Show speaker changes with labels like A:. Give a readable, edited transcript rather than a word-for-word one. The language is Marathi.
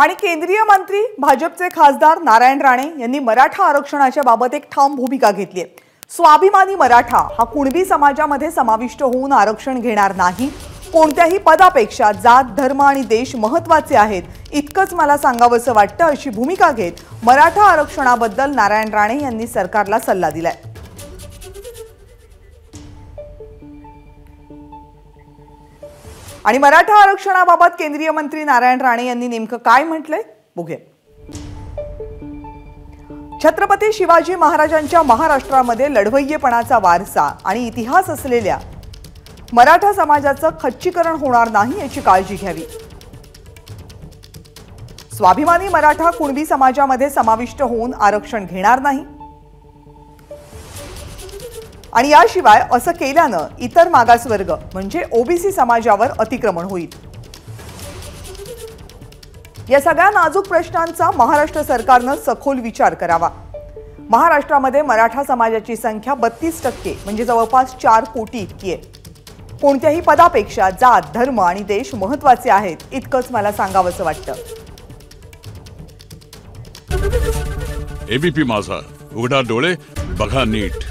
A: आणि केंद्रीय मंत्री भाजपचे खासदार नारायण राणे यांनी मराठा आरक्षणाच्या बाबत एक ठाम भूमिका घेतली आहे। स्वाभिमानी मराठा हा कुणबी समाजामध्ये समाविष्ट होऊन आरक्षण घेणार नाही। कोणत्याही पदापेक्षा जात, धर्म आणि देश महत्त्वाचे आहेत, इतकंच मला सांगावंसं वाटतं, अशी भूमिका घेत मराठा आरक्षणाबद्दल नारायण राणे यांनी सरकारला सल्ला दिलाय। आणि मराठा आरक्षणाबाबत केंद्रीय मंत्री नारायण राणे यांनी नेमकं काय म्हटलंय बघूया। छत्रपती शिवाजी महाराजांच्या महाराष्ट्रामध्ये लढवय्येपणाचा वारसा आणि इतिहास असलेल्या मराठा समाजाचं खच्चीकरण होणार नाही याची काळजी घ्यावी। स्वाभिमानी मराठा कुणबी समाजामध्ये समाविष्ट होऊन आरक्षण घेणार नाही आणि याशिवाय असं केल्यानं इतर मागासवर्ग म्हणजे ओबीसी समाजावर अतिक्रमण होईल। या सगळ्या नाजूक प्रश्नांचा महाराष्ट्र सरकारनं सखोल विचार करावा। महाराष्ट्रामध्ये मराठा समाजाची संख्या 32% म्हणजे जवळपास 4 कोटी इतकी आहे। कोणत्याही पदापेक्षा जात, धर्म आणि देश महत्त्वाचे आहेत, इतकंच मला सांगावंसं वाटतं।
B: एबीपी माझा, उघडा डोळे बघा नीट।